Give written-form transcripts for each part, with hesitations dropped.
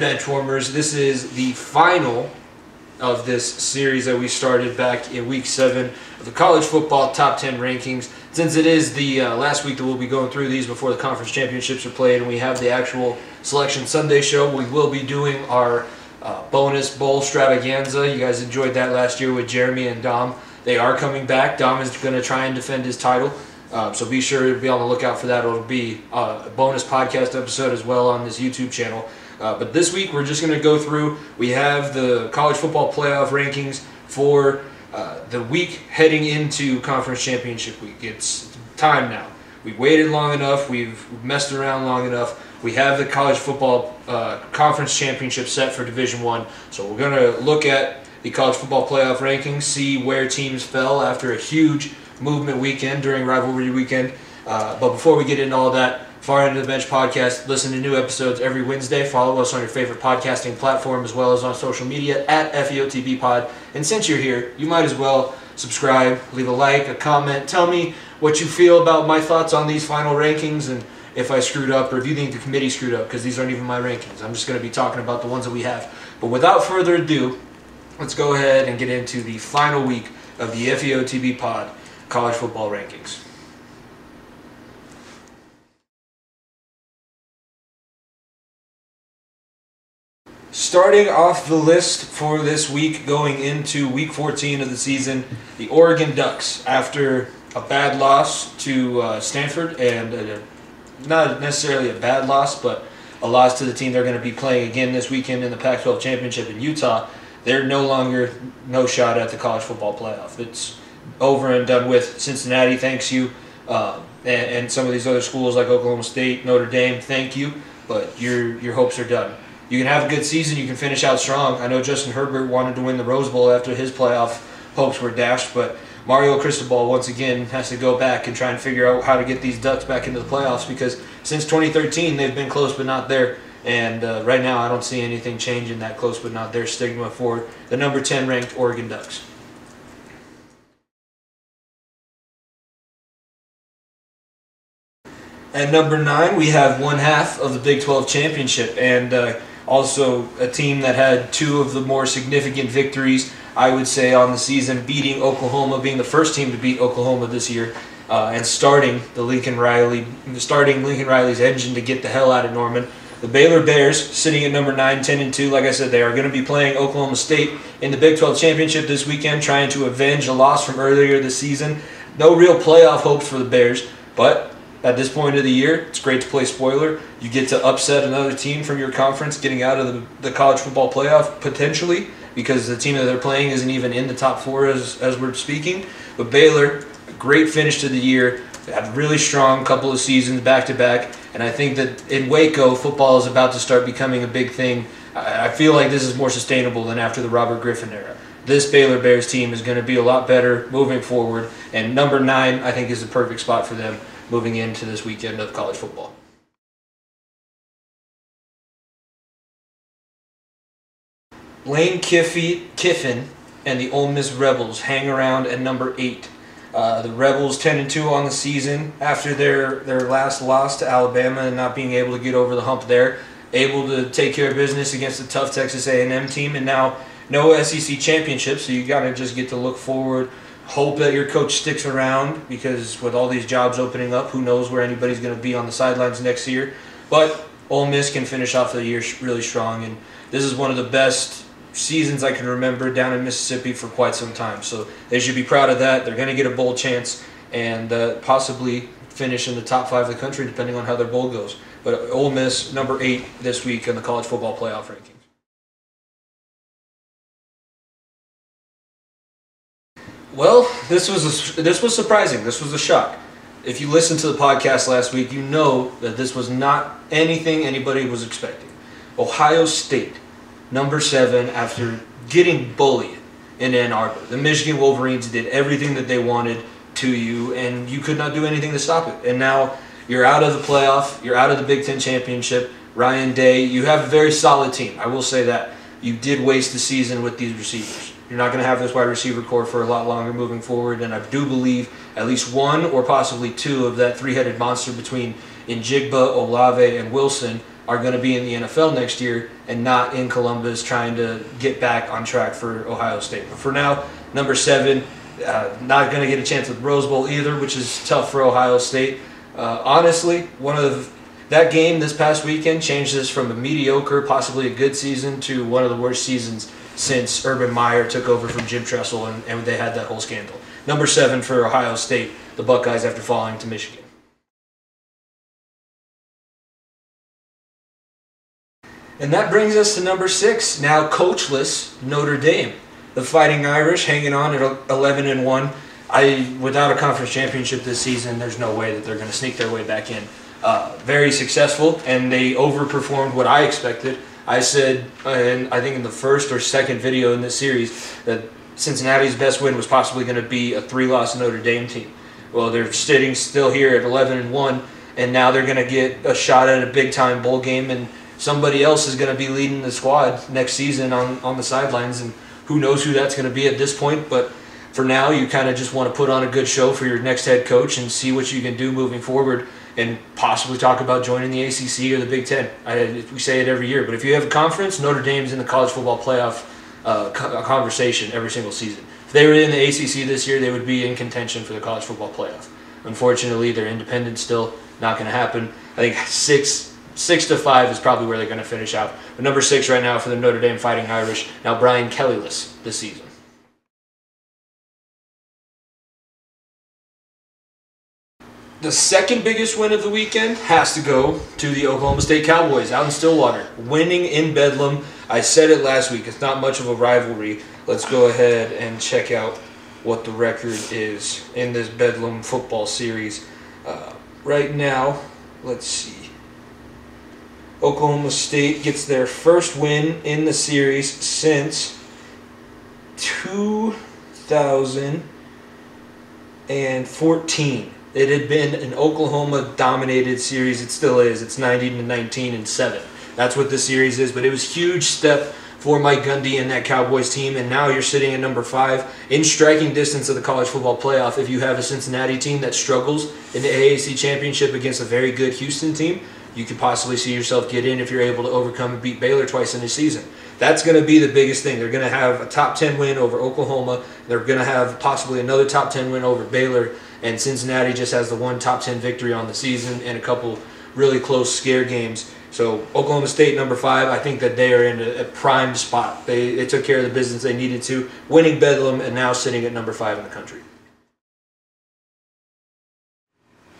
Benchwarmers. This is the final of this series that we started back in Week 7 of the college football top 10 rankings. Since it is the last week that we'll be going through these before the conference championships are played and we have the actual Selection Sunday show, we will be doing our bonus bowl extravaganza. You guys enjoyed that last year with Jeremy and Dom. They are coming back. Dom is going to try and defend his title. So be sure to be on the lookout for that. It'll be a bonus podcast episode as well on this YouTube channel. But this week we're just going to go through. We have the college football playoff rankings for the week heading into conference championship week. It's time now. We've waited long enough. We've messed around long enough. We have the college football conference championship set for Division I. So we're going to look at the college football playoff rankings, see where teams fell after a huge movement weekend during rivalry weekend. But before we get into all that, Far End of the Bench podcast, listen to new episodes every Wednesday. Follow us on your favorite podcasting platform as well as on social media at FEOTBpod. And since you're here, you might as well subscribe, leave a like, a comment. Tell me what you feel about my thoughts on these final rankings and if I screwed up or if you think the committee screwed up, because these aren't even my rankings. I'm just going to be talking about the ones that we have. But without further ado, let's go ahead and get into the final week of the FEOTB Pod college football rankings. Starting off the list for this week, going into Week 14 of the season, the Oregon Ducks, after a bad loss to Stanford, and not necessarily a bad loss, but a loss to the team they're going to be playing again this weekend in the Pac-12 Championship in Utah. They're no shot at the college football playoff. It's over and done with. Cincinnati thanks you, and some of these other schools like Oklahoma State, Notre Dame, thank you, but your hopes are done. You can have a good season, you can finish out strong. I know Justin Herbert wanted to win the Rose Bowl after his playoff hopes were dashed, but Mario Cristobal once again has to go back and try and figure out how to get these Ducks back into the playoffs, because since 2013 they've been close but not there. And right now I don't see anything changing that close but not there stigma for the number 10 ranked Oregon Ducks. At number 9 we have one half of the Big 12 Championship, and also a team that had two of the more significant victories, I would say, on the season, beating Oklahoma, being the first team to beat Oklahoma this year, and starting Lincoln Riley's engine to get the hell out of Norman. The Baylor Bears, sitting at number 9, 10-2. Like I said, they are going to be playing Oklahoma State in the Big 12 Championship this weekend, trying to avenge a loss from earlier this season. No real playoff hopes for the Bears, but at this point of the year, it's great to play spoiler. You get to upset another team from your conference getting out of the college football playoff, potentially, because the team that they're playing isn't even in the top 4 as we're speaking. But Baylor, a great finish to the year. They had a really strong couple of seasons back-to-back. And I think that in Waco, football is about to start becoming a big thing. I feel like this is more sustainable than after the Robert Griffin era. This Baylor Bears team is going to be a lot better moving forward. And number 9, I think, is the perfect spot for them moving into this weekend of college football. Lane Kiffin and the Ole Miss Rebels hang around at number 8. The Rebels 10-2 on the season after their last loss to Alabama and not being able to get over the hump there, able to take care of business against a tough Texas A&M team, and now no SEC championship, so you got to just get to look forward. Hope that your coach sticks around, because with all these jobs opening up, who knows where anybody's going to be on the sidelines next year. But Ole Miss can finish off the year really strong, and this is one of the best seasons I can remember down in Mississippi for quite some time. So they should be proud of that. They're going to get a bowl chance and possibly finish in the top 5 of the country, depending on how their bowl goes. But Ole Miss, number 8 this week in the college football playoff rankings. Well, this was surprising. This was a shock. If you listened to the podcast last week, you know that this was not anything anybody was expecting. Ohio State, number 7, after getting bullied in Ann Arbor. The Michigan Wolverines did everything that they wanted to you, and you could not do anything to stop it. And now you're out of the playoff. You're out of the Big Ten Championship. Ryan Day, you have a very solid team. I will say that. You did waste the season with these receivers. You're not going to have this wide receiver core for a lot longer moving forward, and I do believe at least one or possibly two of that three-headed monster between Njigba, Olave, and Wilson are going to be in the NFL next year and not in Columbus trying to get back on track for Ohio State. But for now, number 7, not going to get a chance with Rose Bowl either, which is tough for Ohio State. Honestly, that game this past weekend changed this from a mediocre, possibly a good season, to one of the worst seasons since Urban Meyer took over from Jim Tressel and they had that whole scandal. Number 7 for Ohio State, the Buckeyes, after falling to Michigan. And that brings us to number 6, now coachless Notre Dame. The Fighting Irish hanging on at 11-1. Without a conference championship this season, there's no way that they're going to sneak their way back in. Very successful, and they overperformed what I expected. I said, I think in the first or second video in this series, that Cincinnati's best win was possibly going to be a 3-loss Notre Dame team. Well, they're sitting still here at 11-1, and now they're going to get a shot at a big-time bowl game, and somebody else is going to be leading the squad next season on the sidelines, and who knows who that's going to be at this point. But for now, you kind of just want to put on a good show for your next head coach and see what you can do moving forward, and possibly talk about joining the ACC or the Big Ten. We say it every year, but if you have a conference, Notre Dame's in the college football playoff conversation every single season. If they were in the ACC this year, they would be in contention for the college football playoff. Unfortunately, they're independent still. Not going to happen. I think 6-5 is probably where they're going to finish out. But number 6 right now for the Notre Dame Fighting Irish. Now Brian Kelley-less this season. The second biggest win of the weekend has to go to the Oklahoma State Cowboys out in Stillwater, winning in Bedlam. I said it last week, it's not much of a rivalry. Let's go ahead and check out what the record is in this Bedlam football series. Right now, let's see. Oklahoma State gets their first win in the series since 2014. It had been an Oklahoma-dominated series. It still is. It's 19-19-7. That's what this series is. But it was a huge step for Mike Gundy and that Cowboys team. And now you're sitting at number 5 in striking distance of the college football playoff. If you have a Cincinnati team that struggles in the AAC championship against a very good Houston team, you could possibly see yourself get in if you're able to overcome and beat Baylor twice in the season. That's going to be the biggest thing. They're going to have a top 10 win over Oklahoma. They're going to have possibly another top 10 win over Baylor. And Cincinnati just has the one top 10 victory on the season and a couple really close scare games. So Oklahoma State, number 5, I think that they are in a prime spot. They took care of the business they needed to, winning Bedlam and now sitting at number 5 in the country.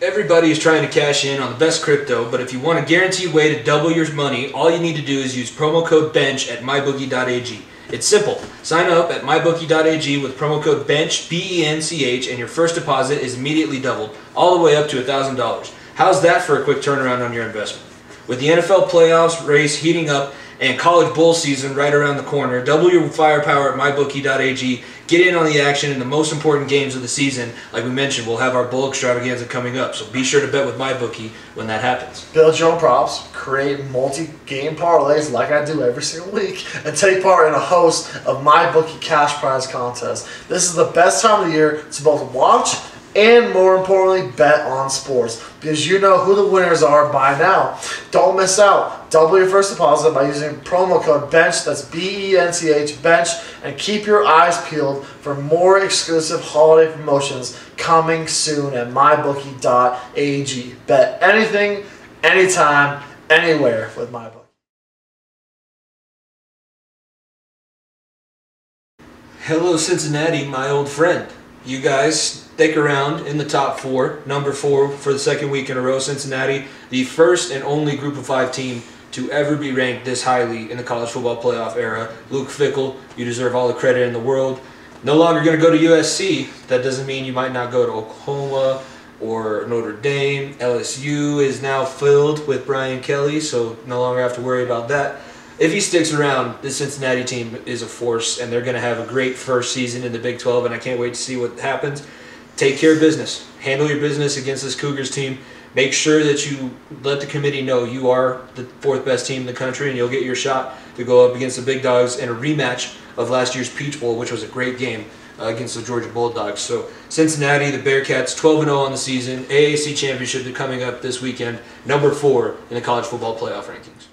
Everybody is trying to cash in on the best crypto, but if you want a guaranteed way to double your money, all you need to do is use promo code BENCH at mybookie.ag. It's simple. Sign up at mybookie.ag with promo code BENCH, B-E-N-C-H, and your first deposit is immediately doubled, all the way up to $1,000. How's that for a quick turnaround on your investment? With the NFL playoffs race heating up and college bowl season right around the corner, double your firepower at mybookie.ag. Get in on the action in the most important games of the season. Like we mentioned, we'll have our bowl extravaganza coming up, so be sure to bet with MyBookie when that happens. Build your own props, create multi-game parlays like I do every single week, and take part in a host of MyBookie cash prize contests. This is the best time of the year to both watch and, more importantly, bet on sports, because you know who the winners are by now. Don't miss out. Double your first deposit by using promo code BENCH, that's B-E-N-C-H, BENCH, and keep your eyes peeled for more exclusive holiday promotions coming soon at mybookie.ag. Bet anything, anytime, anywhere with MyBookie. Hello, Cincinnati, my old friend. You guys stick around in the top 4, number 4 for the second week in a row. Cincinnati, the first and only Group of 5 team to ever be ranked this highly in the college football playoff era. Luke Fickell, you deserve all the credit in the world. No longer going to go to USC. That doesn't mean you might not go to Oklahoma or Notre Dame. LSU is now filled with Brian Kelly, so no longer have to worry about that. If he sticks around, this Cincinnati team is a force, and they're going to have a great first season in the Big 12, and I can't wait to see what happens. Take care of business. Handle your business against this Cougars team. Make sure that you let the committee know you are the 4th best team in the country, and you'll get your shot to go up against the big dogs in a rematch of last year's Peach Bowl, which was a great game. against the Georgia Bulldogs. So Cincinnati, the Bearcats, 12-0 on the season. AAC Championship coming up this weekend, number 4 in the college football playoff rankings.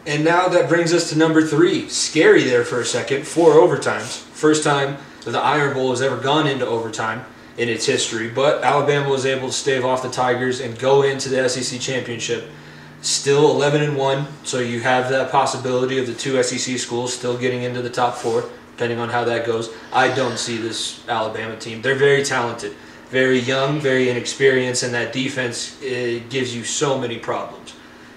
And now that brings us to number 3. Scary there for a second. 4 overtimes. First time that the Iron Bowl has ever gone into overtime in its history. But Alabama was able to stave off the Tigers and go into the SEC Championship. Still 11-1, so you have that possibility of the 2 SEC schools still getting into the top 4, depending on how that goes. I don't see this Alabama team. They're very talented, very young, very inexperienced, and that defense, it gives you so many problems.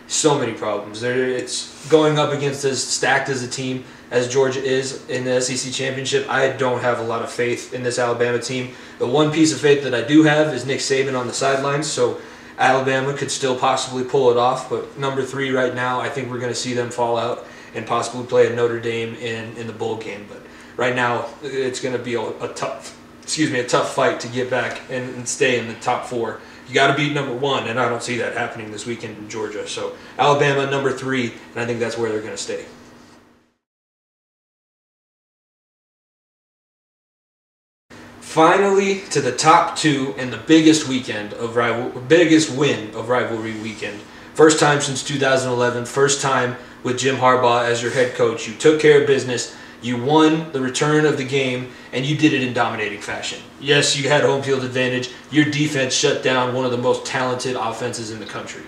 So many problems. It's going up against as stacked as a team as Georgia is in the SEC Championship. I don't have a lot of faith in this Alabama team. The one piece of faith that I do have is Nick Saban on the sidelines, so Alabama could still possibly pull it off. But number 3 right now, I think we're going to see them fall out and possibly play a Notre Dame in the bowl game. But right now, it's going to be a tough fight to get back and stay in the top 4. You got to beat number 1, and I don't see that happening this weekend in Georgia. So Alabama, number 3, and I think that's where they're going to stay. Finally, to the top 2 and the biggest win of rivalry weekend. First time since 2011. First time with Jim Harbaugh as your head coach. You took care of business. You won the return of the game, and you did it in dominating fashion. Yes, you had home field advantage. Your defense shut down one of the most talented offenses in the country.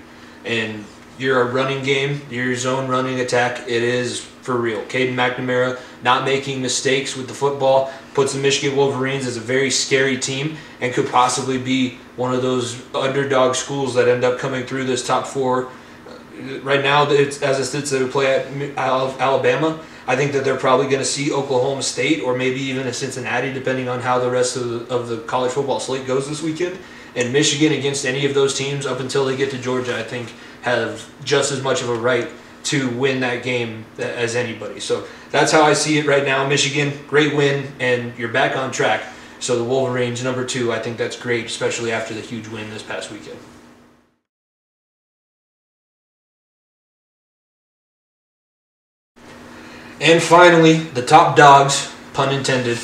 And your running game, your zone running attack, it is for real. Caden McNamara not making mistakes with the football puts the Michigan Wolverines as a very scary team and could possibly be one of those underdog schools that end up coming through this top 4. Right now, as it sits there to play at Alabama, I think that they're probably going to see Oklahoma State or maybe even a Cincinnati, depending on how the rest of the college football slate goes this weekend. And Michigan against any of those teams up until they get to Georgia, I think, have just as much of a right to win that game as anybody. So that's how I see it right now. Michigan, great win, and you're back on track. So the Wolverines, number 2, I think that's great, especially after the huge win this past weekend. And finally, the top dogs, pun intended,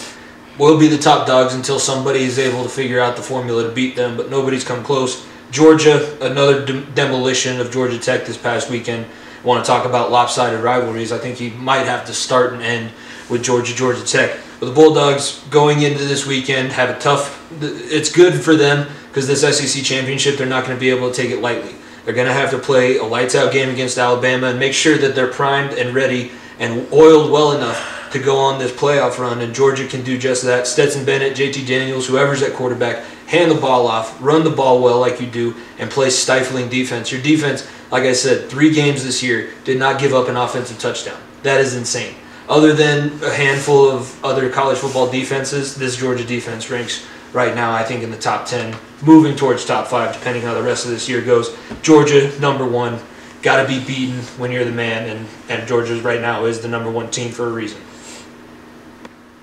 will be the top dogs until somebody is able to figure out the formula to beat them, but nobody's come close. Georgia, another demolition of Georgia Tech this past weekend. I want to talk about lopsided rivalries. I think you might have to start and end with Georgia Tech. But the Bulldogs going into this weekend have a tough, it's good for them because this SEC championship, they're not going to be able to take it lightly. They're going to have to play a lights-out game against Alabama and make sure that they're primed and ready and oiled well enough to go on this playoff run, and Georgia can do just that. Stetson Bennett, JT Daniels, whoever's at quarterback, hand the ball off, run the ball well like you do, and play stifling defense. Your defense, like I said, 3 games this year, did not give up an offensive touchdown. That is insane. Other than a handful of other college football defenses, this Georgia defense ranks right now, I think, in the top 10, moving towards top 5, depending how the rest of this year goes. Georgia, number 1. Got to be beaten when you're the man, and Georgia right now is the number 1 team for a reason.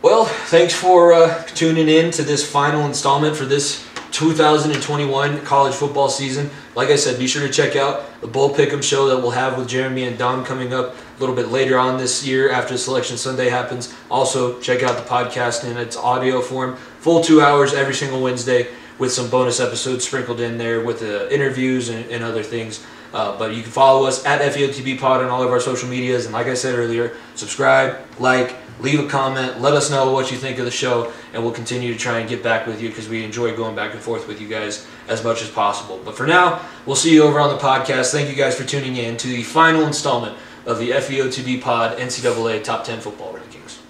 Well, thanks for tuning in to this final installment for this 2021 college football season. Like I said, be sure to check out the Bowl Pick'em show that we'll have with Jeremy and Don coming up a little bit later on this year after Selection Sunday happens. Also, check out the podcast in its audio form. Full 2 hours every single Wednesday with some bonus episodes sprinkled in there with interviews and other things. But you can follow us at FEOTB Pod on all of our social medias. And like I said earlier, subscribe, like, leave a comment, let us know what you think of the show, and we'll continue to try and get back with you because we enjoy going back and forth with you guys as much as possible. But for now, we'll see you over on the podcast. Thank you guys for tuning in to the final installment of the FEOTB Pod NCAA Top 10 Football Rankings.